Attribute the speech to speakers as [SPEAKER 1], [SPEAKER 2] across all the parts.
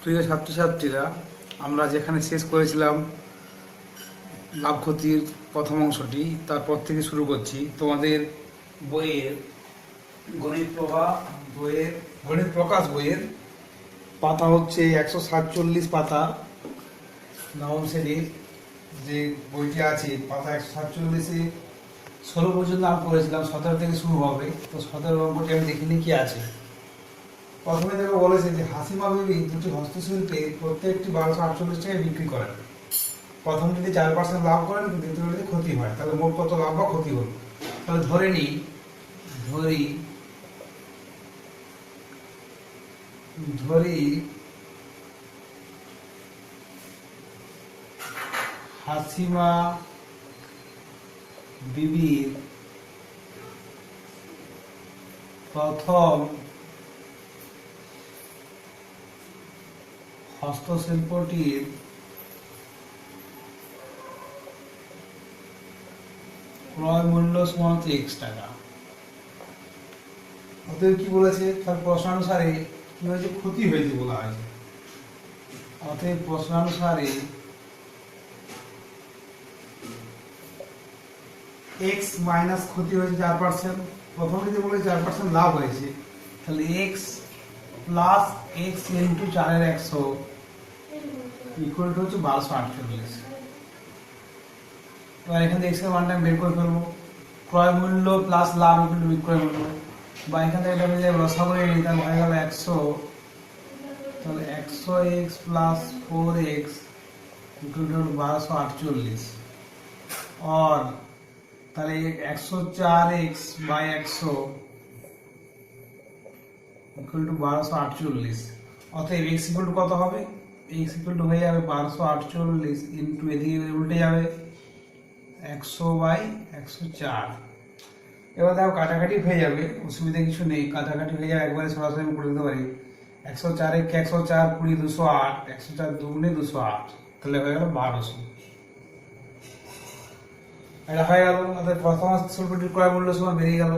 [SPEAKER 1] প্রিয় ছাত্রছাত্রীরা, আমরা যেখানে শেষ করেছিলাম লাভ ক্ষতির প্রথম অংশটি, তারপর থেকে শুরু করছি। তোমাদের বইয়ের গণিত প্রকাশ বইয়ের পাতা হচ্ছে 147 পাতা। নবম শ্রেণীর যে বইটি আছে, পাতা 147-এ 16 পর্যন্ত আমি করেছিলাম, 17 থেকে শুরু হবে। তো 17 অঙ্কটি আমি দেখিনি কি আছে। প্রথমে দেখো বলেছে যে হাসিমা বিবি দুটি হস্তশিল্পে প্রত্যেকটি 1248 টাকায় বিক্রি করেন। প্রথমটিতে 4% লাভ করেন, কিন্তু দ্বিতীয়টিতে ক্ষতি হয়। তাহলে মোট কত লাভ বা ক্ষতি হল? তাহলে ধরি হাসিমা বিবির প্রথম হস্তশিল্পটির ক্রয় মূল্য সমান X টাকা। অতএব কি বলেছে? তার প্রশ্নানুসারে কি হয়েছে? ক্ষতি হয়েছে বলা হয়েছে। অতএব প্রশ্নানুসারে x মাইনাস ক্ষতি হয়েছে 4%। প্রথমটিতে বলে 4% লাভ হয়েছে, তাহলে x প্লাস x ইন্টু 4 এর 100 ইকুয়াল টু হচ্ছে 1248। এবার এখান থেকে x এর মানটা বের করে ফেলবো। ক্রয় মূল্য প্লাস লাভ ইকুয়াল টু বিক্রয় মূল্য, বা এখান থেকে এটা মিলে লসাগু নিয়ে নিতাম, হয়ে গেল 100। তাহলে 100x plus 4x equal to 1248। और তাহলে 104x বাই 100 ইকুয়াল টু 1248। অতএব x ইকুয়াল টু কত হবে? x ইকুয়াল টু হয়ে যাবে 1248 ইন্টু এদিকে উল্টে যাবে 100 বাই 104। এবার দেখো কাটাকাটি হয়ে যাবে, অসুবিধা কিছু নেই, কাটাকাটি হয়ে যাবে, একবারে সরাসরি আমি করে দিতে পারি। 104 এ 104 20 208, 104 দুগুণে 208, তাহলে হয়ে গেল 1200। এটা হয়ে গেল। অর্থাৎ প্রথম হস্তশিল্পটির ক্রয় মূল্য সমান বেরিয়ে গেল।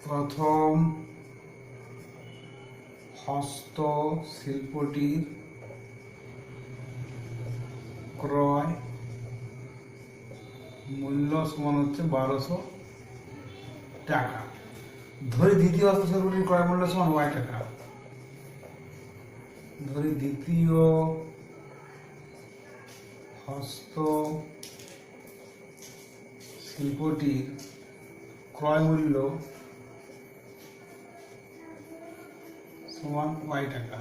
[SPEAKER 1] প্রথম হস্তশিল্পটির ক্রয় মূল্য সমান হচ্ছে 1200 টাকা। ধরি দ্বিতীয় হস্তশিল্পটির ক্রয় মূল্য সমান Y টাকা। ধরি দ্বিতীয় হস্তশিল্পটির ক্রয় মূল্য সমান Y টাকা।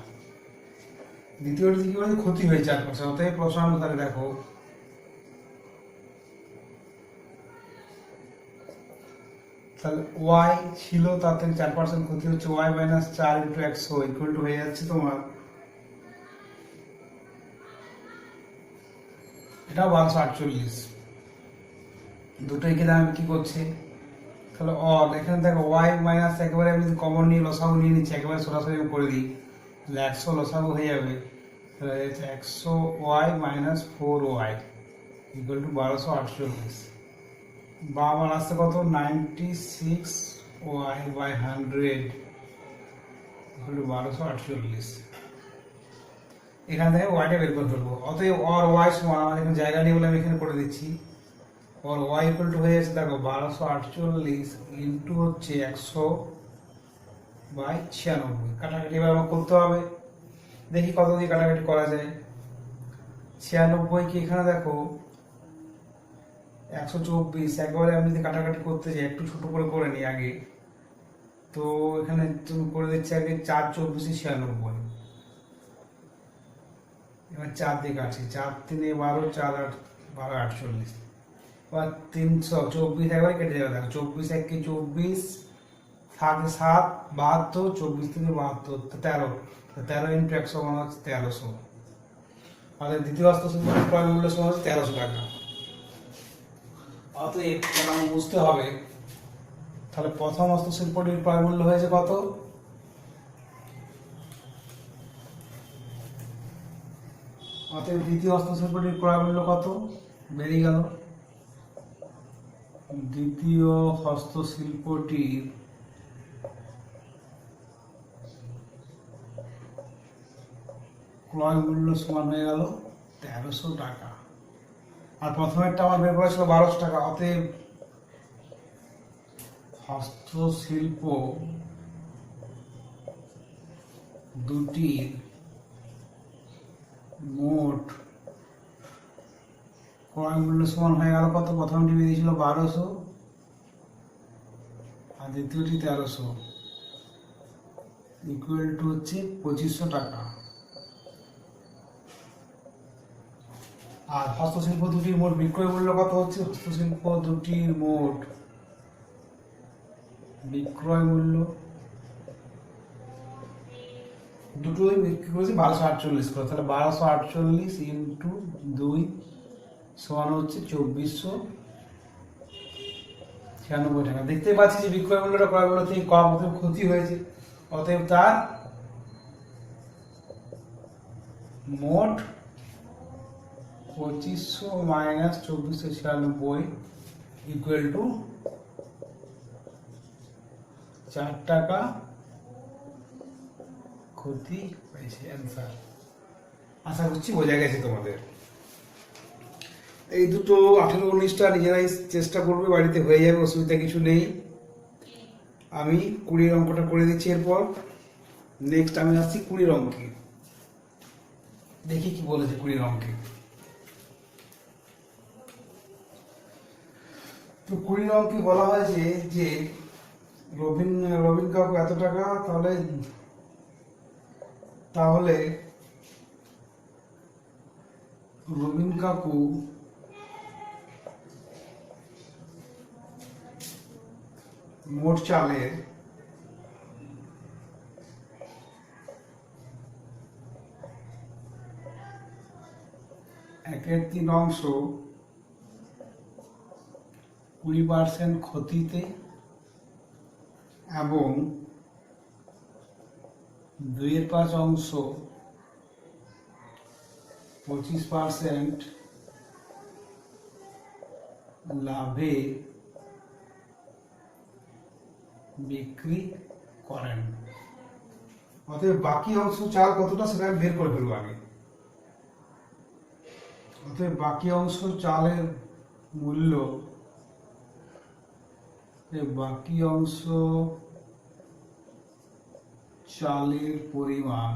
[SPEAKER 1] দ্বিতীয়টি কি বলে? ক্ষতি হয়ে 4%। অতএব প্রশ্নানুসারে দেখো তাহলে y ছিল, তার থেকে 4% ক্ষতি হচ্ছে, y minus 4 into 100 equal to হয়ে যাচ্ছে তোমার এটা 1248। দুটোই কি দাম কি করছে? তাহলে অল এখানে দেখো y মাইনাস একেবারে আমি যদি কমন নিয়ে লসাগু নিয়ে নিচ্ছি, একেবারে সরাসরি আমি করে দিই, তাহলে 100 লসাগু হয়ে যাবে। তাহলে 100y minus 4y equal to 1248। বা আমার আসছে কত? 96y by 100 equal to 1248। এখান থেকে ওয়াইটা বের করে ফেলবো। অতএব অর ওয়াই সমান, আমার এখানে জায়গা নিয়ে বলে আমি এখানে করে দিচ্ছি, অর ওয়াই ইকুয়াল টু হয়ে যাচ্ছে দেখো 1248 ইন্টু হচ্ছে 100 বাই 96। কাটাকাটি এবার আমার করতে হবে, দেখি কত দিয়ে কাটাকাটি করা যায়। 96 কি এখানে দেখো 124, একবারে আমি যদি কাটাকাটি করতে চাই একটু ছোট করে করে নিই আগে, তো এখানে তুমি করে দিচ্ছি আগে 4 24 96। এবার 4 দিয়ে কাটছি, 4 3 12, 4 8 12 48। এবার 324 একবারে কেটে যাবে। দেখো 24 1 24, 7 7 72, 24 থেকে 72 13, 13 ইন্টু 100 মানে হচ্ছে 1300। আমাদের দ্বিতীয় হস্তশিল্পের ক্রয় মূল্য সমান হচ্ছে 1300 টাকা। অতএব আমাকে বুঝতে হবে তাহলে প্রথম হস্তশিল্পটির ক্রয় মূল্য হয়েছে কত? অতএব দ্বিতীয় হস্তশিল্পটির ক্রয় মূল্য কত বেরিয়ে গেল? দ্বিতীয় হস্তশিল্পটির ক্রয় মূল্য সমান হয়ে গেল 1300 টাকা। আর প্রথমেরটা আমার বের করা ছিল 1200 টাকা। অতএব হস্তশিল্প দুটির মোট ক্রয় মূল্য সমান হয়ে গেল কত? প্রথমটি বেরিয়েছিল 1200 আর দ্বিতীয়টি 1300, ইকুয়াল টু হচ্ছে 2500 টাকা। আর হস্তশিল্প দুটির মোট বিক্রয় মূল্য কত হচ্ছে? হস্তশিল্প দুটির মোট বিক্রয় মূল্য দুটোই বিক্রি করেছে 1248 করে, তাহলে 1248 ইন্টু 2 সমান হচ্ছে 2496 টাকা। দেখতে পাচ্ছি যে বিক্রয় মূল্যটা ক্রয় মূল্য থেকে কম, অতএব ক্ষতি হয়েছে। অতএব তার মোট 2500 মাইনাস 2496 ইকুয়াল টু 4 টাকা ক্ষতি হয়েছে। অ্যান্সার। আশা করছি বোঝা গেছে তোমাদের। এই দুটো 18-19টা নিজেরাই চেষ্টা করবে, বাড়িতে হয়ে যাবে, অসুবিধা কিছু নেই। আমি 20 অঙ্কটা করে দিচ্ছি। এরপর নেক্সট আমি আসছি 20 অঙ্কে। দেখি কি বলেছে 20 অঙ্কে। তো 20 অঙ্কে বলা হয়েছে যে রবিন কাকু এত টাকা, তাহলে রবিন কাকু মোট চালের একের 3 অংশ 20% ক্ষতিতে এবং 2/5 অংশ 25% লাভে বিক্রি করেন। অতএব বাকি অংশ চাল কতটা সেটা আমি বের করে ফেলবো আগে। অতএব বাকি অংশ চালের মূল্য, বাকি অংশ চালের পরিমাণ।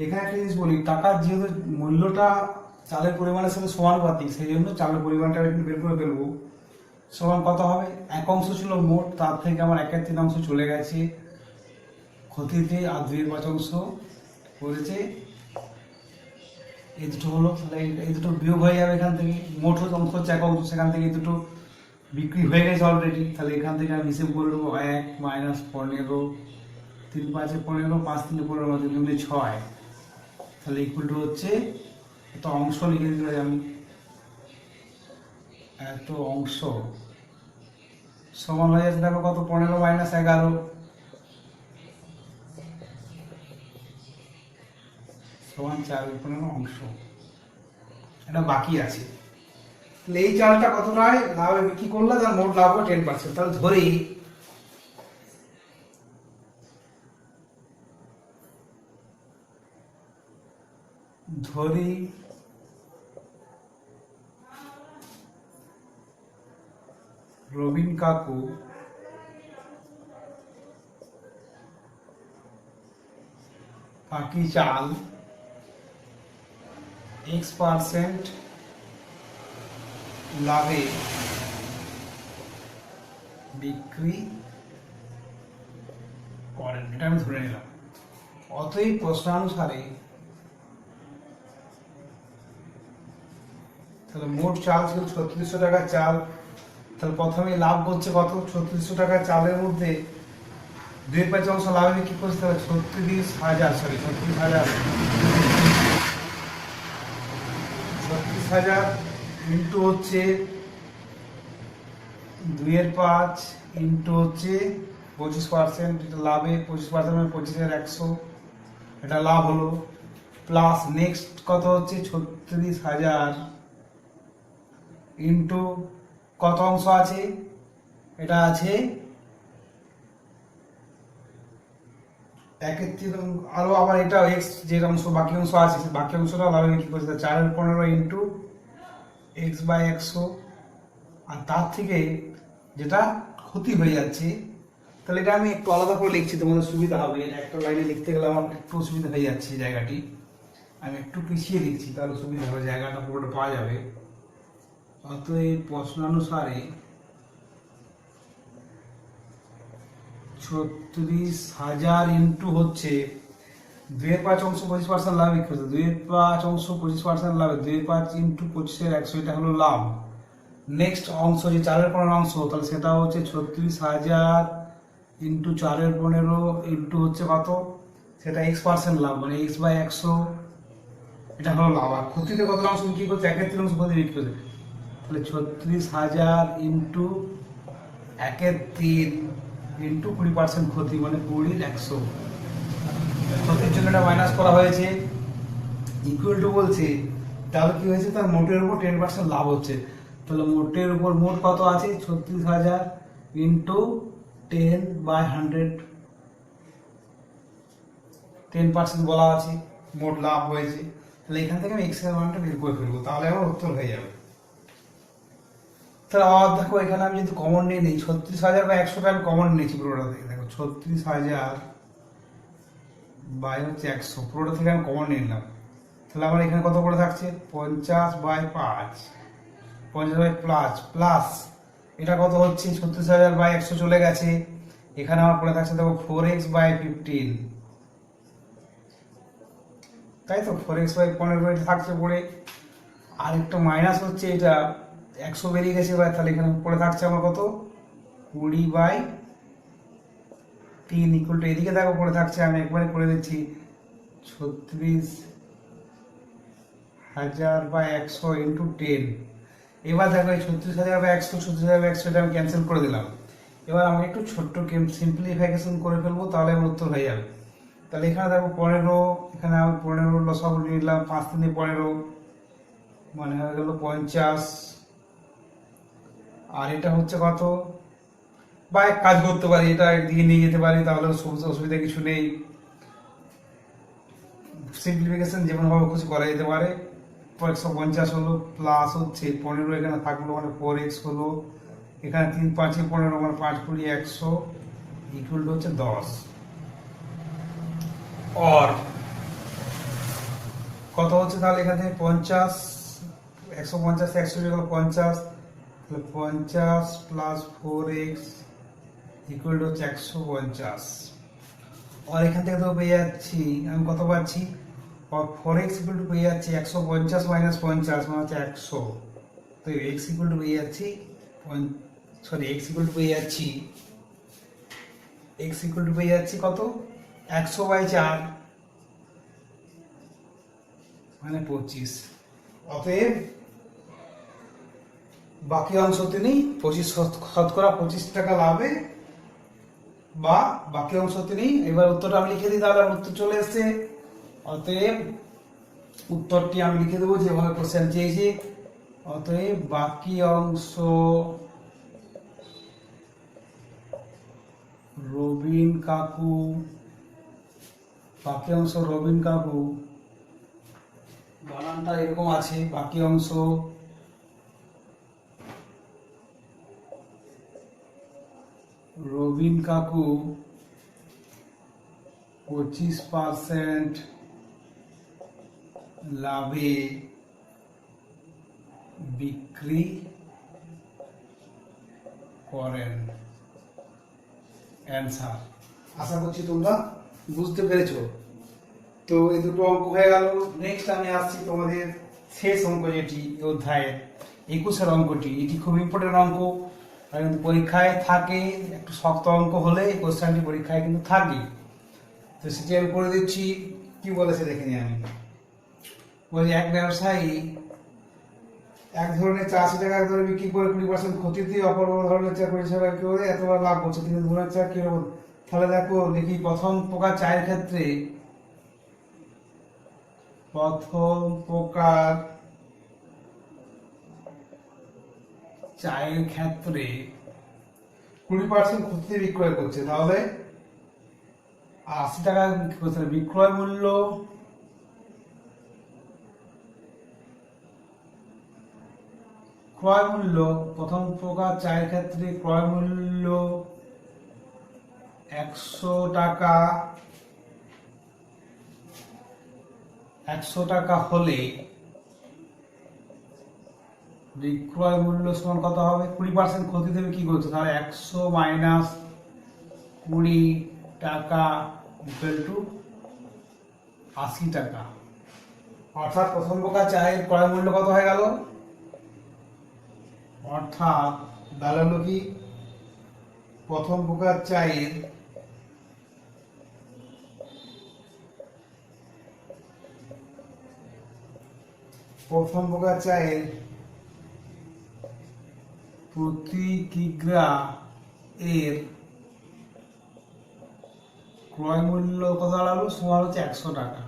[SPEAKER 1] এখানে একটা জিনিস বলি, টাকার যেহেতু মূল্যটা চালের পরিমাণের সাথে সমানুপাতিক, সেই জন্য চালের পরিমাণটা একটু বের করে ফেলবো। সমান কত হবে? 1 অংশ ছিল মোট, তার থেকে আমার 1/3 অংশ চলে গেছে ক্ষতিতে, আর 2/5 অংশ করেছে। এই দুটো হলো, তাহলে এই দুটো বিয়োগ হয়ে যাবে এখান থেকে। মোট অংশ হচ্ছে 1 অংশ, সেখান থেকে এই দুটো বিক্রি হয়ে গেছে অলরেডি। তাহলে এখান থেকে আমি হিসেব করে দেবো 1 মাইনাস 15, 3 5 15, 5 3 15, 3 2 6। তাহলে ইকুয়াল টু হচ্ছে এত অংশ লিখে দিলে আমি, এত অংশ সমান হয়ে যাচ্ছে। দেখো কত? 15 মাইনাস 11 সমান 4/15 অংশ। এটা বাকি আছে। তাহলে এই চালটা কত নয় লাভে বিক্রি করলে তার মোট লাভ হবে 10%। তাহলে ধরি রবিন কাকু বাকি চাল X% লাভে বিক্রি করেন, এটা আমি ধরে নিলাম। অতএব প্রশ্নানুসারে তাহলে মোট চাল ছিল 3600 টাকার চাল। তাহলে প্রথমে লাভ করছে কত? 3600 টাকার চালের মধ্যে 2/5 অংশ লাভে বিক্রি করছে, তাহলে 36,000 ইন্টু হচ্ছে 2/5 ইন্টু হচ্ছে 25%, এটা লাভে 25% মানে 25,100, এটা লাভ হলো। প্লাস নেক্সট কত হচ্ছে 36,000 ইন্টু কত অংশ আছে? এটা আছে একের তিন আরো আবার এটা এক্স যে অংশ বাকি অংশ আছে সেই বাকি অংশটা লাভে বিক্রি করছে 4/15 ইন্টু এক্স বাই 100, আর তার থেকে যেটা ক্ষতি হয়ে যাচ্ছে, তাহলে এটা আমি একটু আলাদা করে লিখছি, তোমাদের সুবিধা হবে। একটা লাইনে লিখতে গেলে আমার একটু অসুবিধা হয়ে যাচ্ছে জায়গাটি, আমি একটু পিছিয়ে লিখছি তাহলে সুবিধা হবে, জায়গাটা পুরোটা পাওয়া যাবে। অতএব প্রশ্নানুসারে 36,000 ইন্টু হচ্ছে 2/5 অংশ 25% লাভ বিক্রি করছে, 2/5 অংশ 25% লাভে 2/5 ইন্টু 25/100, এটা হলো লাভ। নেক্সট অংশ যে 4/15 অংশ, তাহলে সেটা হচ্ছে 36,000 ইন্টু 4/15 ইন্টু হচ্ছে কত, সেটা x% লাভ, মানে x বাই 100, এটা হলো লাভ। আর ক্ষতিতে কত অংশ বিক্রি করছে, 1/3 অংশ ক্ষতি বিক্রি করছে, তাহলে 36,000 ইন্টু 1/3 ইন্টু 20% ক্ষতি, মানে 20/100। ক্ষতির জন্য এটা মাইনাস করা হয়েছে, ইকুয়াল টু বলছে, তাহলে কি হয়েছে, তার মোটের উপর 10% লাভ হচ্ছে, তাহলে মোটের উপর মোট কত আছে, 36,000 ইন্টু 10/100, 10% বলা আছে, মোট লাভ হয়েছে। তাহলে এখান থেকে আমি এক্স এর মানটা বের করে ফেলবো, তাহলে আমার উত্তর হয়ে যাবে। তাহলে আবার দেখো এখানে আমি যদি কমন নিয়ে নিই, 36,000 বা 100টা আমি কমন নিয়েছি পুরোটা থেকে, দেখো 36,000 বাই হচ্ছে 100, পুরোটা থেকে আমি কমন নিয়ে নিলাম, তাহলে আমার এখানে কত করে থাকছে, 50/5, 50/5 প্লাস এটা কত হচ্ছে, 36,000/100 চলে গেছে, এখানে আমার পড়ে থাকছে দেখো 4x/15, তাই তো 4x/15 এটা থাকছে পড়ে। আর একটা মাইনাস হচ্ছে, এটা 100 বেরিয়ে গেছে, তাহলে এখানে পড়ে থাকছে আমার কত, 20/3 ইকুয়াল টু, এদিকে দেখো পড়ে থাকছে, আমি একবারে করে দিচ্ছি, 36,000/100 ইন্টু 10। এবার দেখো এই 36,000/100, 36,000/100 এটা আমি ক্যান্সেল করে দিলাম। এবার আমি একটু ছোট্ট সিম্পলিফিকেশন করে ফেলবো, তাহলে আমার উত্তর হয়ে যাবে। তাহলে এখানে দেখো 15, এখানে আমি 15 লসাগু নিলাম, 5 3 15, মানে হয়ে গেল 50, আর এটা হচ্ছে কত, বা এক কাজ করতে পারি, এটা একদিকে নিয়ে যেতে পারি, তাহলে অসুবিধা কিছু নেই, সিম্পলিফিকেশন যেমন ভাবে খুশি করা যেতে পারে। 150 হলো, প্লাস হচ্ছে 15 এখানে থাকলো, মানে 4x হলো, এখানে 3 5 15, মানে 5 20 100 ইকুয়াল হচ্ছে 10। আর কত হচ্ছে, তাহলে এখানে 50, 150 100 গেল 50, তাহলে 50 প্লাস 4x ইকুয়াল হচ্ছে 150। আর এখান থেকে তো পেয়ে যাচ্ছি আমি কত পাচ্ছি, 4x ইকুয়াল টু পেয়ে যাচ্ছি 150 মাইনাস 50, মানে হচ্ছে 100, তো x ইকুয়াল টু পেয়ে যাচ্ছি, x ইকুয়াল টু পেয়ে যাচ্ছি, x ইকুয়াল টু পেয়ে যাচ্ছি কত, 100/4, মানে 25। অতএব বাকি অংশ তিনি 25 টাকা লাভে, বা বাকি অংশ তিনি, এবার উত্তরটা আমি লিখে দিই, তাহলে আমার উত্তর চলে এসছে। অতএব উত্তরটি আমি লিখে দেবো যেভাবে কোশ্চেন চেয়েছি, অতএব বাকি অংশ রবিন কাকু, বাকি অংশ রবিন কাকু, বানানটা এরকম আছে, বাকি অংশ রবিন কাকু 25% লাভে বিক্রি করেন। অ্যান্সার। আশা করছি তোমরা বুঝতে পেরেছো। তো এই দুটো অঙ্ক হয়ে গেল। নেক্সট আমি আসছি তোমাদের শেষ অঙ্ক, যেটি অধ্যায়ের 21 অঙ্কটি। এটি খুব ইম্পর্টেন্ট অঙ্ক, কারণ পরীক্ষায় থাকে, একটু শক্ত অঙ্ক হলে এই কোশ্চেনটি পরীক্ষায় কিন্তু থাকে। তো সেটি আমি করে দিচ্ছি, কি বলেছে দেখে নিই আমি। বলি, এক ব্যবসায়ী এক ধরনের 84 টাকা ধরে বিক্রি করে 20% ক্ষতি দিয়ে অপর ধরনের চা পরিষেবা করে এতবার লাভ করছে, তিনি ধরনের চা কিরকম। তাহলে দেখো দেখি, প্রথম প্রকার চায়ের ক্ষেত্রে, প্রথম প্রকার চায়ের ক্ষেত্রে 20% ক্ষতি বিক্রয় করছে, তাহলে আর 80 টাকা বিক্রয় মূল্য ক্রয় মূল্য প্রথম প্রকার চায়ের ক্ষেত্রে ক্রয় মূল্য 100 টাকা। 100 টাকা হলে বিক্রয় মূল্য সমান কত হবে? 20% ক্ষতি দেবে কি করছে, তাহলে 100 মাইনাস 20 টাকা ইকুয়াল টু 80 টাকা। অর্থাৎ প্রথম প্রকার চায়ের ক্রয় মূল্য কত হয়ে গেল? অর্থাৎ দাঁড়ালো কি প্রথম প্রকার চায়ের প্রতি কিগ্রা এর ক্রয় মূল্য কত দাঁড়ালো? সমান হচ্ছে 100 টাকা।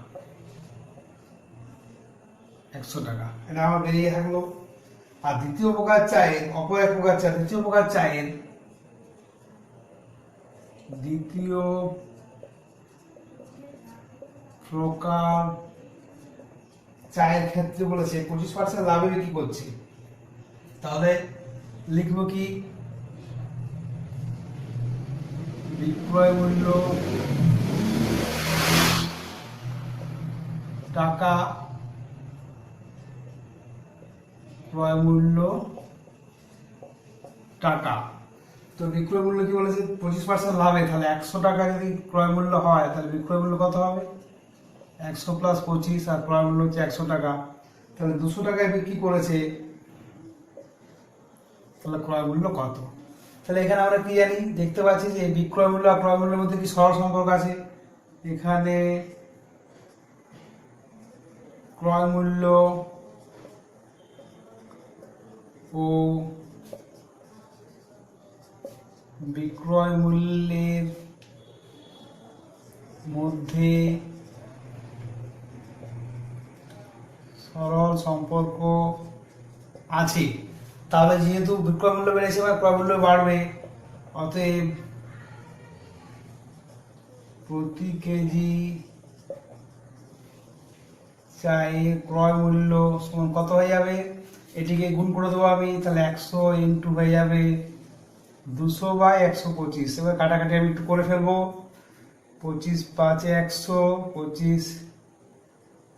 [SPEAKER 1] 100 টাকা এটা আমার বেরিয়ে থাকলো। আর দ্বিতীয় প্রকার চায়ের অপর এক প্রকার চা দ্বিতীয় প্রকার চায়ের ক্ষেত্রে বলেছে 25% লাভে বিক্রি করছে। তাহলে লিখবো কি বিক্রয় মূল্য টাকা, ক্রয় মূল্য টাকা। তো বিক্রয় মূল্য কি বলেছে? 25% লাভে, তাহলে 100 টাকা যদি ক্রয় মূল্য হয় তাহলে বিক্রয় মূল্য কত হবে? 100 প্লাস 25, আর ক্রয় মূল্য হচ্ছে 100 টাকা, তাহলে 200 টাকায় বিক্রি করেছে, তাহলে ক্রয় মূল্য কত? তাহলে এখানে আমরা কি জানি? দেখতে পাচ্ছি যে বিক্রয় মূল্য আর ক্রয় মূল্যের মধ্যে কি সরল সম্পর্ক আছে। এখানে ক্রয় মূল্য ও বিক্রয় মূল্যের মধ্যে সরল সম্পর্ক আছে। তাহলে যেহেতু বিক্রয় মূল্য বেড়েছে বা ক্রয় মূল্য বাড়বে, অতএব প্রতি কেজি চায়ের ক্রয় মূল্য সমান কত হয়ে যাবে? এটিকে গুণ করে দেবো আমি, তাহলে 100 ইন্টু হয়ে যাবে 200 বাই 125। এবার কাটাকাটি আমি একটু করে ফেলবো। 25 5 100, 25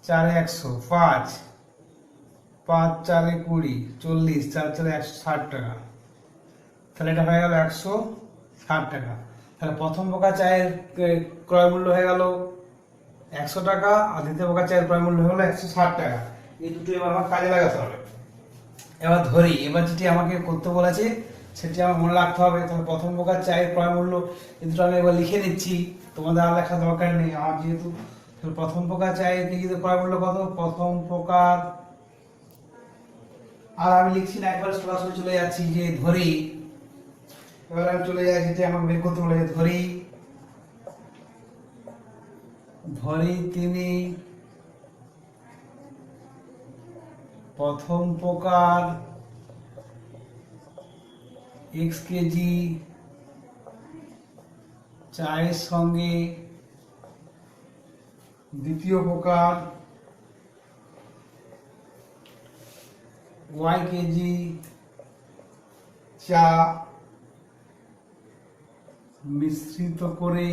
[SPEAKER 1] 4 100, 5 5 4 20, 40 4 4 160 টাকা। তাহলে এটা হয়ে গেল 160 টাকা। তাহলে প্রথম প্রকার চায়ের ক্রয় মূল্য হয়ে গেল 100 টাকা, আর দ্বিতীয় প্রকার চায়ের ক্রয় মূল্য হলো 160 টাকা। এই দুটো এবার আমার কাজে লাগাতে হবে। এবার ধরি, এবার যেটি আমাকে করতে বলেছে সেটি আমার মনে রাখতে হবে। তাহলে প্রথম প্রকার চায়ের ক্রয় মূল্য এই দুটো আমি এবার লিখে নিচ্ছি, তোমাদের আর লেখার দরকার নেই আমার যেহেতু। প্রথম প্রকার চায়ের কেজিতে ক্রয় মূল্য কত? প্রথম প্রকার, আর আমি লিখছি না, একবার সরাসরি চলে যাচ্ছি যে ধরি। এবার আমি চলে যাচ্ছি যে আমাকে বের করতে বলেছে। ধরি তিনি প্রথম প্রকার x কেজি চায়ের সঙ্গে দ্বিতীয় প্রকার y কেজি চা মিশ্রিত করে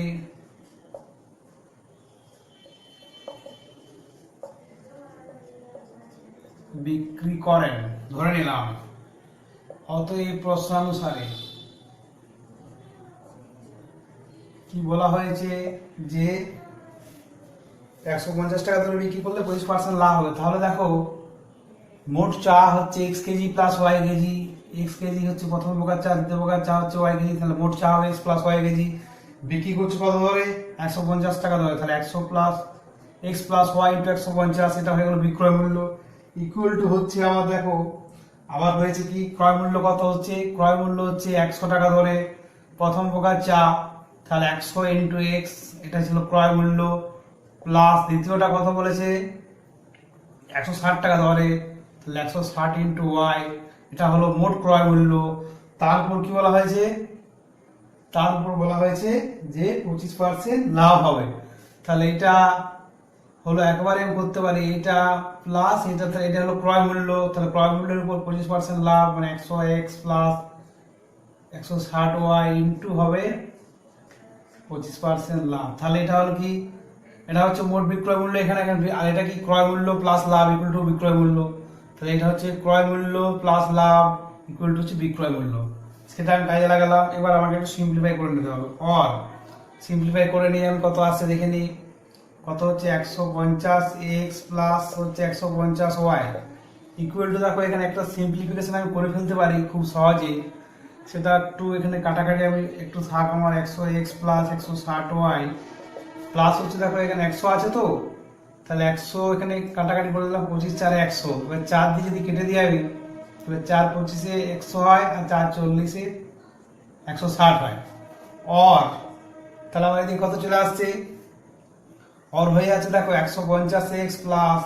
[SPEAKER 1] বিক্রি করেন, ধরে নিলাম। অতএব প্রশ্নানুসারে কি বলা হয়েছে যে 150 টাকা ধরে বিক্রি করলে 25% লাভ হবে। তাহলে দেখো মোট চা হচ্ছে x KG plus y KG. x KG হচ্ছে প্রথম প্রকার চা, দ্বিতীয় প্রকার চা হচ্ছে y কেজি, তাহলে মোট চা হবে x প্লাস y কেজি। বিক্রি করছে কত ধরে? 150 টাকা ধরে। তাহলে 100 plus x plus y into 150, এটা হয়ে গেল বিক্রয় মূল্য। ইকুয়াল টু হচ্ছে আমার দেখো আবার হয়েছে কি ক্রয় মূল্য কত হচ্ছে? ক্রয় মূল্য হচ্ছে 100 টাকা ধরে প্রথম প্রকার চা, তাহলে 100 ইন্টু x, এটা ছিল ক্রয় মূল্য, প্লাস দ্বিতীয়টা কত বলেছে? 160 টাকা ধরে, তাহলে 160 ইন্টু y, এটা হলো মোট ক্রয় মূল্য। তারপর কি বলা হয়েছে? তার উপর বলা হয়েছে যে 25% লাভ হবে। তাহলে এটা হলো একবারে আমি করতে পারি, এটা প্লাস এটা, তাহলে এটা হলো ক্রয় মূল্য, তাহলে ক্রয় মূল্যের উপর 25% লাভ মানে 100x প্লাস 160y ইন্টু হবে 25% লাভ। তাহলে এটা হলো কি, এটা হচ্ছে মোট বিক্রয় মূল্য এখানে, আর এটা কি ক্রয় মূল্য প্লাস লাভ ইকুয়াল টু বিক্রয় মূল্য। তাহলে এটা হচ্ছে ক্রয় মূল্য প্লাস লাভ ইকুয়াল টু হচ্ছে বিক্রয় মূল্য। সেটা আমি কাজে লাগালাম। এবার আমাকে একটু সিম্পলিফাই করে নিতে হবে। অর সিম্পলিফাই করে নিয়ে আমি কত আসছে দেখে নিই। কত হচ্ছে 150x প্লাস হচ্ছে 150y ইকুয়াল টু, দেখো এখানে একটা সিম্পলিফিকেশন আমি করে ফেলতে পারি খুব সহজে। সেটা একটু এখানে কাটাকাটি আমি একটু থাক, আমার 100x প্লাস 160y প্লাস হচ্ছে, দেখো এখানে 100 আছে তো, তাহলে 100 এখানে কাটাকাটি করে দিলাম, 25 4 100, এবার 4 দিয়ে যদি কেটে দিয়ে আমি, তাহলে 4 25 100 হয় আর 4 40 160 হয়। অর তাহলে আমার এদিকে কত চলে আসছে, অর হয়ে আছে দেখো 150x প্লাস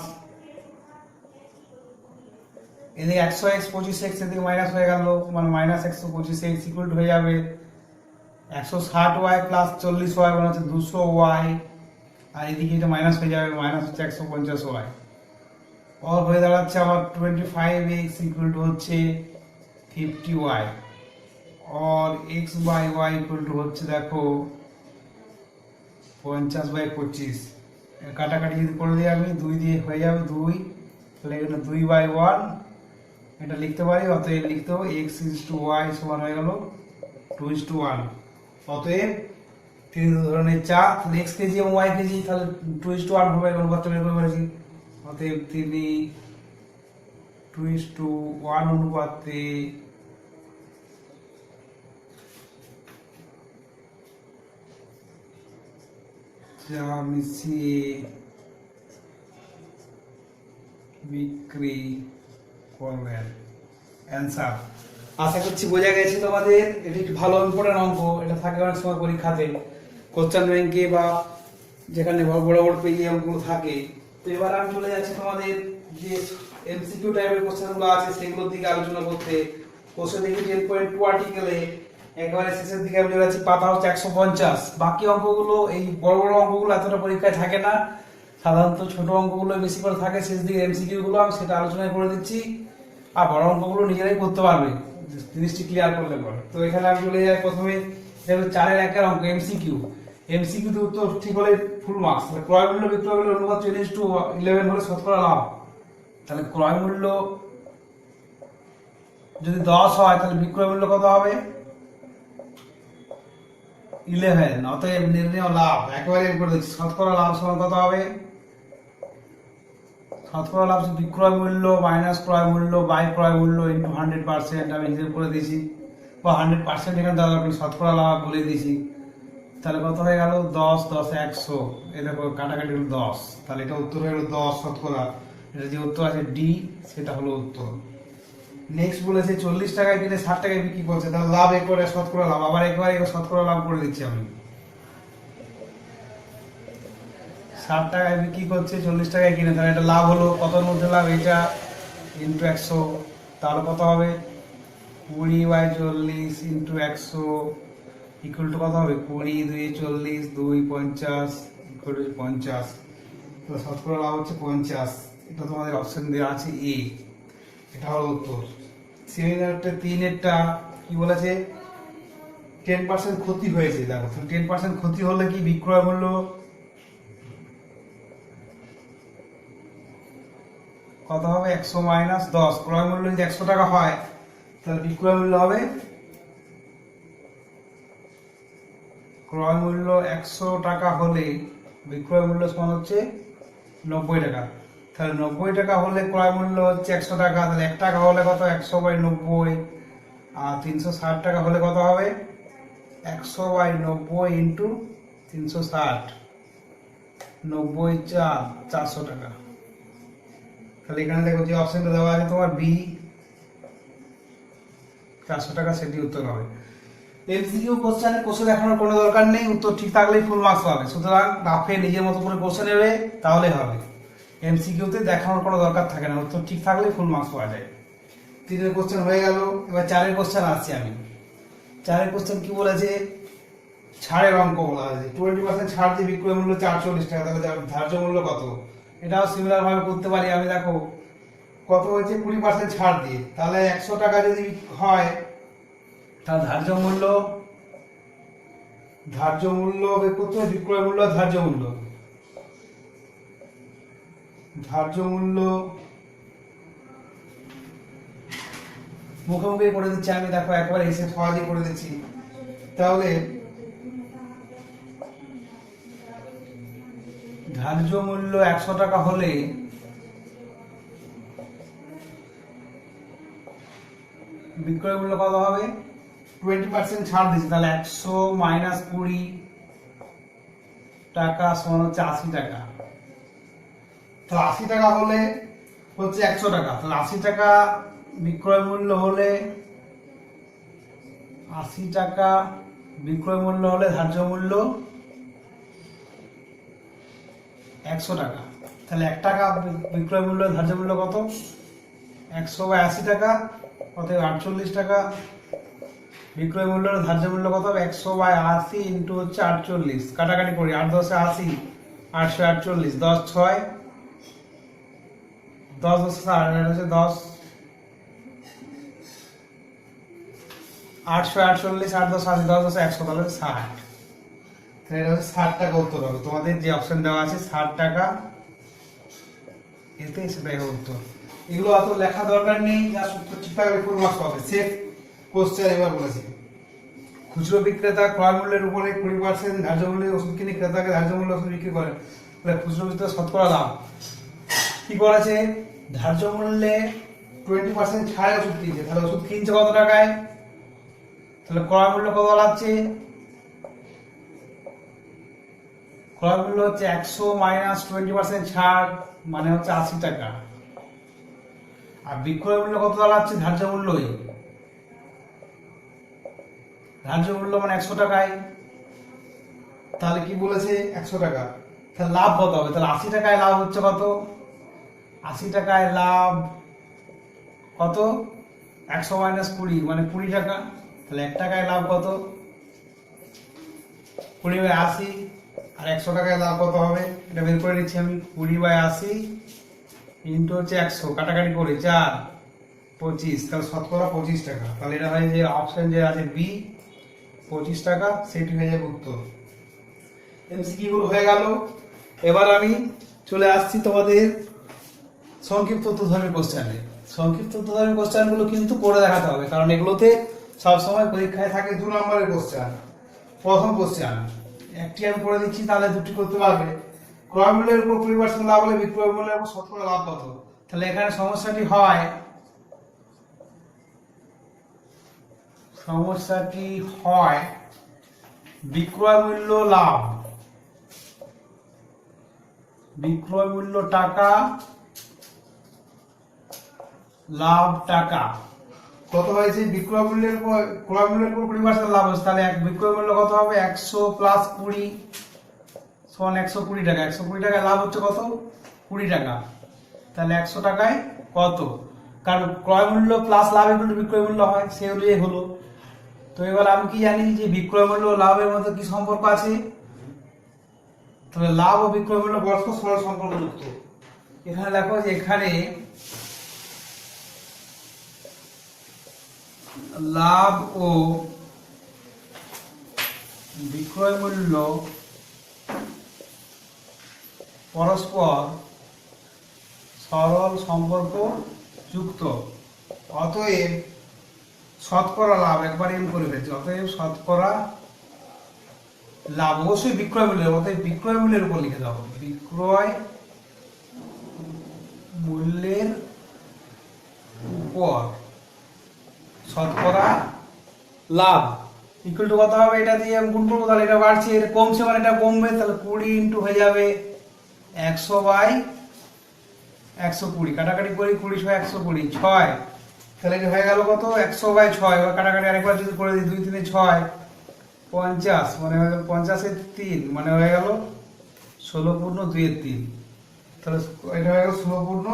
[SPEAKER 1] এদিকে 100x 25x এদিকে মাইনাস হয়ে গেল, মানে মাইনাস 125x ইকুয়াল হয়ে যাবে 160y প্লাস 40y মানে হচ্ছে 200y, আর এদিকে এটা মাইনাস হয়ে যাবে, মাইনাস হচ্ছে 150y। অর হয়ে দাঁড়াচ্ছে আমার 25x ইকুয়াল টু হচ্ছে 50y। और x by y equal to হচ্ছে দেখো 50/25, কাটাকাটি যদি করে দিই আমি 2 দিয়ে হয়ে যাবে 2, তাহলে এখানে 2/1 এটা লিখতে পারি। অতএব লিখতে হবে x y সমান হয়ে গেল 2:1। অতএব 3 ধরনের চাপ, তাহলে x কেজি এবং y কেজি, তাহলে 2:1 হবে, অনুপাতটা বের করে ফেলেছি। অতএব 2:1 অনুপাতে যা মিশিয়ে বিক্রি করবেন। অ্যান্সার আশা করছি বোঝা গেছে তোমাদের। এটি একটি ভালো ইম্পর্টেন্ট অঙ্ক, এটা থাকে অনেক সময় পরীক্ষাতে, কোশ্চেন ব্যাংকে বা যেখানে বড় বড় পেজে অঙ্কগুলো থাকে। তো এবার আমি চলে যাচ্ছি তোমাদের যে এমসিকিউ টাইপের কোশ্চেনগুলো আছে সেগুলোর দিকে আলোচনা করতে। কোশ্চেন দেখি 10.2 আর্টিকেলে একেবারে শেষের দিকে আমি চলে যাচ্ছি, পাতা হচ্ছে 150। বাকি অঙ্কগুলো, এই বড় বড় অঙ্কগুলো এতটা পরীক্ষায় থাকে না, সাধারণত ছোট অঙ্কগুলো বেশি করে থাকে শেষ দিকে এমসিকিউ গুলো, আমি সেটা আলোচনা করে দিচ্ছি। আর বড় অঙ্কগুলো নিজেরাই করতে পারবে জিনিসটি ক্লিয়ার করলে পরে। তো এখানে আমি চলে যাই প্রথমে 4-এর 1-এর অঙ্ক এমসিকিউ। এমসিকিউ তে উত্তর ঠিক হলে ফুল মার্কস। ক্রয় মূল্য বিক্রয় মূল্য অনুপাত 20:11 হলে শতকরা লাভ। তাহলে ক্রয় মূল্য যদি 10 হয় তাহলে বিক্রয় মূল্য কত হবে 11। অতএব নির্ণেয় লাভ একেবারে করে দিচ্ছি, শতকরা লাভ সমান কত হবে, শতকরা লাভ বিক্রয় মূল্য মাইনাস ক্রয় মূল্য বাই ক্রয় মূল্য ইন্টু 100%। আমি হিসেব করে দিয়েছি, বা 100% এখানে দেওয়া দরকার, শতকরা লাভ বলে দিয়েছি। তাহলে কত হয়ে গেল 10 10 100, এই দেখো কাটাকাটি হলো 10, তাহলে এটা উত্তর হয়ে গেল 10 শতকরা। এটা যে উত্তর আছে ডি, সেটা হলো উত্তর। নেক্সট বলেছে 40 টাকায় কিনে 60 টাকায় বিক্রি করছে, তাহলে লাভ একবারে শতকরা লাভ, আবার একবারে শতকরা লাভ করে দিচ্ছি আমি। 60 টাকায় বিক্রি করছে, 40 টাকায় কিনে, তাহলে এটা লাভ হলো, কতর মধ্যে লাভ, এটা ইন্টু 100, তাহলে কত হবে 20/40 ইন্টু 100 ইকুয়াল টু কত হবে 20 2 40 2 50 ইকুয়াল টু 50। তো শতকরা লাভ হচ্ছে 50। এটা তোমাদের অপশন দেওয়া আছে এ, এটা হলো উত্তর। সিমিলারটা 3-এরটা কি বলেছে 10% ক্ষতি হয়েছে। দেখো 10% ক্ষতি হলে কি বিক্রয় মূল্য কত হবে 100 মাইনাস 10। ক্রয় মূল্য যদি 100 টাকা হয় তাহলে বিক্রয় মূল্য হবে, ক্রয় মূল্য 100 টাকা হলে বিক্রয় মূল্য সমান হচ্ছে 90 টাকা। তাহলে 90 টাকা হলে ক্রয় মূল্য হচ্ছে 100 টাকা, তাহলে 1 টাকা হলে কত 100/90, আর 360 টাকা হলে কত হবে 100/90 ইন্টু 360, 90 400 টাকা। তাহলে এখানে দেখো যে অপশনটা দেওয়া আছে তোমার বি 400 টাকা, সেটি উত্তর হবে। এমসিকিউ কোশ্চেনে কোশ্চেন দেখানোর কোনো দরকার নেই, উত্তর ঠিক থাকলেই ফুল মার্কস পাবে। সুতরাং রাফে নিজের মতো করে কোশ্চেন নেবে তাহলে হবে। এমসিকিউতে দেখানোর কোনো দরকার থাকে না, উত্তর ঠিক থাকলেই ফুল মার্কস পাওয়া যায়। 3-এর কোশ্চেন হয়ে গেল। এবার 4-এর কোশ্চেন আসছি আমি। 4-এর কোশ্চেন কি বলেছে ছাড়ের অঙ্ক বলা আছে, 20% ছাড় দিয়ে বিক্রয় মূল্য 440 টাকা, তাহলে ধার্য মূল্য কত? এটাও সিমিলার ভাবে করতে পারি আমি। দেখো কত হয়েছে, 20% ছাড় দিয়ে, তাহলে 100 টাকা যদি হয় তাহলে ধার্য মূল্য বের করতে হবে, বিক্রয় মূল্য ধার্য মূল্য মুখোমুখি করে দিচ্ছি আমি। দেখো একবার এসে সহজে করে দিচ্ছি। তাহলে ধার্য মূল্য 100 টাকা হলে বিক্রয় মূল্য কত হবে? 20% ছাড় দিচ্ছে, তাহলে 100 মাইনাস 20 টাকা সমান হচ্ছে 80 টাকা। তাহলে 80 টাকা হলে হচ্ছে 100 টাকা, তাহলে 80 টাকা বিক্রয় মূল্য হলে 80 টাকা বিক্রয় মূল্য হলে ধার্য মূল্য 100 টাকা। তাহলে 1 টাকা বিক্রয় মূল্য ধার্য মূল্য কত? 100/80 টাকা, অতএব 48 টাকা। বিক্রয় মূল্য ধার্য মূল্য কত হবে? 100/80 ইন্টু হচ্ছে 48, কাটাকাটি করি, 8 10 80, 848, 10 6 10 10 হচ্ছে 10, 848, 8 10 80, 10 10 100, তাহলে 60। তাহলে এটা হচ্ছে 60 টাকা উত্তর হবে। তোমাদের যে অপশন দেওয়া আছে 60 টাকা, এতে সেটাই হবে উত্তর। এগুলো অত লেখা দরকার নেই, যা উত্তর ঠিক থাকবে ফুল মার্কস পাবে। সেফ কোশ্চেন এবার বলেছি। খুচরো বিক্রেতা ক্রয় মূল্যের উপরে 20% ধার্য মূল্যে ওষুধ কিনে ক্রেতাকে ধার্য মূল্যে ওষুধ বিক্রি করেন, তাহলে খুচরো বিক্রেতা শতকরা লাভ কি করেছে? ধার্য মূল্যে 20% ছাড়ে ওষুধ কিনছে, তাহলে ওষুধ কিনছে কত টাকায়? তাহলে ক্রয় মূল্য কত লাগছে? ক্রয় মূল্য হচ্ছে 100 মাইনাস 20% ছাড়, মানে হচ্ছে 80 টাকা। আর বিক্রয় মূল্য কত দাঁড়াচ্ছে? ধার্য মূল্যই, ধার্য মূল্য মানে 100 টাকায়। তাহলে কি বলেছে? 100 টাকা। তাহলে লাভ কত হবে? তাহলে 80 টাকায় লাভ হচ্ছে কত? 80 টাকায় লাভ কত? 100 মাইনাস 20 মানে 20 টাকা। তাহলে 1 টাকায় লাভ কত? 20/80। আর 100 টাকায় লাভ কত হবে? এটা বের করে নিচ্ছি আমি। 20/80 ইন্টু হচ্ছে 100, কাটাকাটি করে 4 25, তাহলে শতকরা 25 টাকা। তাহলে এটা হয় যে অপশন যে আছে বি, 25 টাকা, সেটি হয়ে যাবে উত্তর। এমসিকিউ গুলো হয়ে গেল। এবার আমি চলে আসছি তোমাদের সংক্ষিপ্ত উত্তরধর্মী কোশ্চেনে। সংক্ষিপ্ত উত্তরধর্মী কোশ্চেনগুলো কিন্তু করে দেখাতে হবে, কারণ এগুলোতে সবসময় পরীক্ষায় থাকে 2 নম্বরের কোশ্চেন। প্রথম কোশ্চেন একটি আমি করে দিচ্ছি, তাহলে দুটি করতে পারবে। ক্রয় মূল্যের উপর 20% লাভ হলে বিক্রয় মূল্যের উপর শতকরা লাভ কত? তাহলে এখানে সমস্যাটি হয় বিক্রয় মূল্য লাভ, বিক্রয় মূল্য টাকা, লাভ টাকা। কত হয়েছে? বিক্রয় মূল্যের উপর ক্রয় মূল্যের উপর 20% লাভ হচ্ছে, তাহলে বিক্রয় মূল্য কত হবে? 100 প্লাস 20 সমান 120 টাকা। 120 টাকায় লাভ হচ্ছে কত? 20 টাকা। তাহলে 100 টাকায় কত? কারণ ক্রয় মূল্য প্লাস লাভ ইকুয়াল টু বিক্রয় মূল্য হয়, সে অনুযায়ী হলো। তো এবার আমি কি জানি যে বিক্রয় মূল্য ও লাভের মধ্যে কি সম্পর্ক আছে? তাহলে লাভ ও বিক্রয় মূল্য পরস্পর সরল সম্পর্কযুক্ত। এখানে দেখো যে এখানে লাভ ও বিক্রয় মূল্য পরস্পর সরল সম্পর্ক যুক্ত, অতএব শতকরা লাভ, একবার এম করে ফেলছি, অতএব শতকরা লাভ অবশ্যই বিক্রয় মূল্যের, অতএব বিক্রয় মূল্যের উপর লিখে দাও। বিক্রয় মূল্যের উপর শতকরা লাভ ইকুয়াল টু কত হবে? এটা দিয়ে আমি গুণ করবো, তাহলে এটা বাড়ছে, এটা কমছে মানে এটা কমবে, তাহলে 20 ইন্টু হয়ে যাবে 100/120, কাটাকাটি করি 20 6 120 6, তাহলে এটা হয়ে গেল কত? 100/6, কাটাকাটি আরেকবার যদি করে দিই 2 3 6 50, মানে হয়ে গেল 50 এর 3, মানে হয়ে গেল 16 পূর্ণ 2 এর 3, তাহলে এটা হয়ে গেল 16 পূর্ণ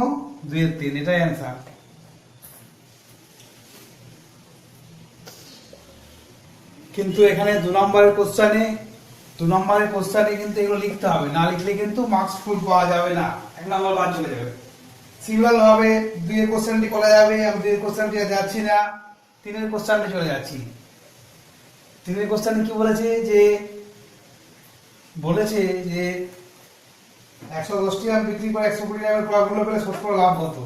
[SPEAKER 1] 2 এর 3, এটাই অ্যান্সার। কিন্তু এখানে 2 নম্বরের কোশ্চেনে কিন্তু এগুলো লিখতে হবে, না লিখলে কিন্তু মার্কস ফুল পাওয়া যাবে না, 1 নম্বর বাদ চলে যাবে। সিম্পল ভাবে 2 এর কোশ্চেনটি করা যাবে, আমি 2 এর কোশ্চেনটি যাচ্ছি না, 3 এর কোশ্চেনে চলে যাচ্ছি। 3 এর কোশ্চেনে কি বলেছে যে 110 টি আম বিক্রি করে 120 টাকার ক্রয় মূল্য পেলে শতকরা লাভ কত।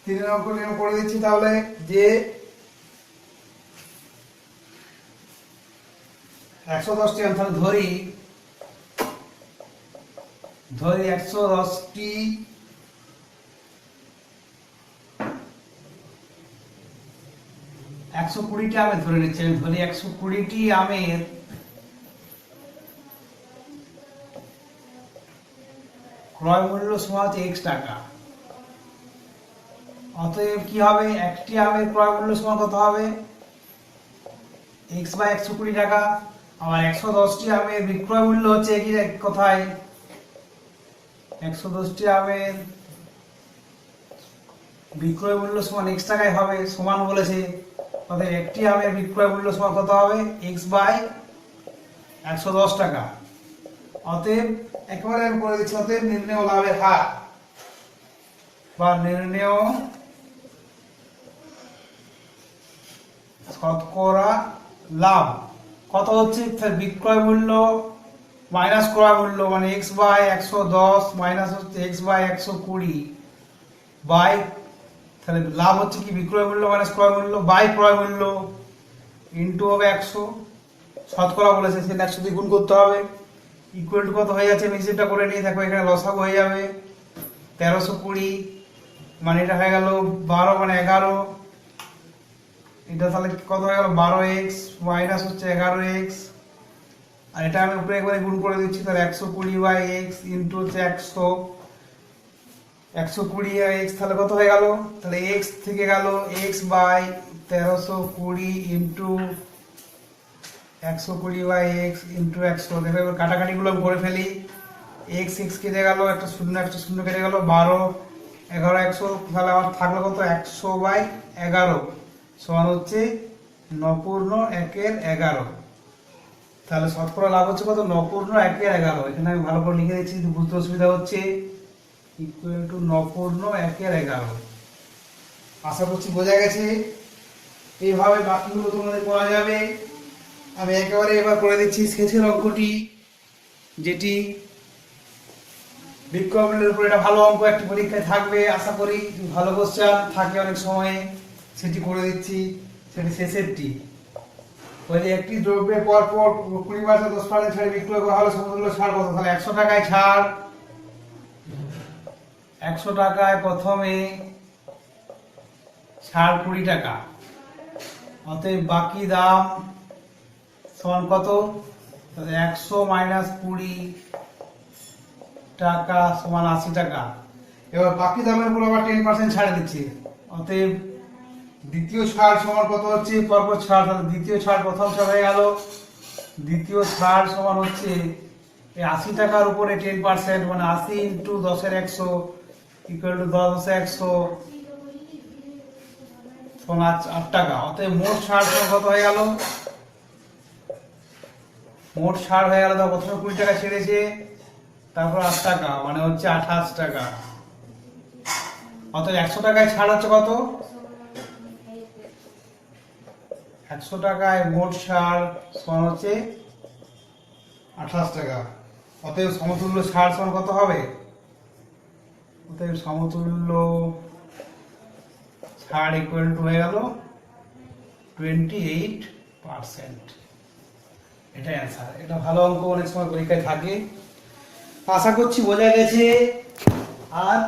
[SPEAKER 1] 3 অঙ্ক নিয়ম করে দিচ্ছি তাহলে, যে 110 টি আম, তাহলে ধরি 110 টি 120 টি আমের ধরে নিচ্ছি, আমি ধরি 120 টি আমের ক্রয় মূল্য সমান হচ্ছে x টাকা। অতএব কি হবে, একটি আমের ক্রয় মূল্য সমান কত হবে, x বাই 120 টাকা। আবার 110 টি আমের বিক্রয় মূল্য হচ্ছে একই কথায়, 110 টি আমের বিক্রয় মূল্য সমান x টাকায় হবে, সমান বলেছে। অতএব একটি আমের বিক্রয় মূল্য সমান কত হবে, x বাই 110 টাকা। অতএব একেবারে আমি করে দিচ্ছি, অতএব নির্ণেয় লাভের হার বা নির্ণেয় শতকরা লাভ কত হচ্ছে, বিক্রয় মূল্য মাইনাস ক্রয় মূল্য, মানে x বাই 110 মাইনাস হচ্ছে x বাই 120 বাই, তাহলে লাভ হচ্ছে কি, বিক্রয় মূল্য মাইনাস ক্রয় মূল্য বাই ক্রয় মূল্য ইনটু হবে 100, শতকরা বলেছে সেটা 100 দিয়ে গুণ করতে হবে। ইকুয়াল টু কত হয়ে যাচ্ছে, আমি হিসেবটা করে নিই, দেখো এখানে লসাগু হয়ে যাবে 1320, মানে এটা হয়ে গেল 12 মানে 11, এটা তাহলে কত হয়ে গেল 12x মাইনাস হচ্ছে 11x, আর এটা আমি উপরে একবারে গুণ করে দিচ্ছি, তাহলে 120 বাই x ইনটু হচ্ছে 120x, তাহলে কত হয়ে গেল, তাহলে x থেকে গেল x by 1320 into 120 by x into 100। দেখো এবার কাটাকাটি গুলো করে ফেলি, x কেটে গেল, একটা শূন্য কেটে গেল, 12 11 100, তাহলে আমার থাকলো কত, 100 বাই 11 সমান হচ্ছে 9.1 তাহলে শতকরা লাভ হচ্ছে কত, 9.1 এখানে আমি ভালো করে লিখে দিচ্ছি, বুঝতে অসুবিধা হচ্ছে, ইকুয়াল টু 9.1। আশা করছি বোঝা গেছে। এইভাবে বাকিগুলো তোমাদের করা যাবে। আমি একেবারে এবার করে দিচ্ছি শেষের অঙ্কটি, যেটি বিক্রয় মূল্যের উপর, এটা ভালো অঙ্ক, একটি পরীক্ষায় থাকবে, আশা করি ভালো কোশ্চেন থাকে অনেক সময়ে, সেটি করে দিচ্ছি। সেটি শেষেরটি, ওই যে একটি দ্রব্যের পর 20% 10% ছাড়ে বিক্রয় করা হলে সমতুল্য ছাড় কত, তাহলে 100 টাকায় ছাড়, 100 টাকায় প্রথমে ছাড় 20 টাকা, অতএব বাকি দাম সমান কত, 100 মাইনাস 20 টাকা সমান 80 টাকা। এবার বাকি দামের উপর আবার 10% ছাড় দিচ্ছি, অতএব দ্বিতীয় ছাড় সমান কত হচ্ছে, পরপর ছাড়, তাহলে দ্বিতীয় ছাড় প্রথম ছাড় হয়ে গেল, দ্বিতীয় ছাড় সমান হচ্ছে 80 টাকার উপরে 10%, মানে 80 ইন্টু 10 এর 100 ইকুয়াল টু 10 100 সমান 8 টাকা। অতএব মোট ছাড় সমান কত হয়ে গেল, মোট ছাড় হয়ে গেল, প্রথমে 20 টাকা ছেড়েছে, তারপর 8 টাকা, মানে হচ্ছে 28 টাকা। অতএব 100 টাকায় ছাড় হচ্ছে কত, 100 টাকায় মোট ছাড় সমান হচ্ছে 28 টাকা। অতএব সমতুল্য ছাড় সমান কত হবে, অতএব সমতুল্য ছাড় ইকুয়াল টু হয়ে গেল 28%। এটাই অ্যান্সার। এটা ভালো অঙ্ক, অনেক সময় পরীক্ষায় থাকে। আশা করছি বোঝা গেছে। আর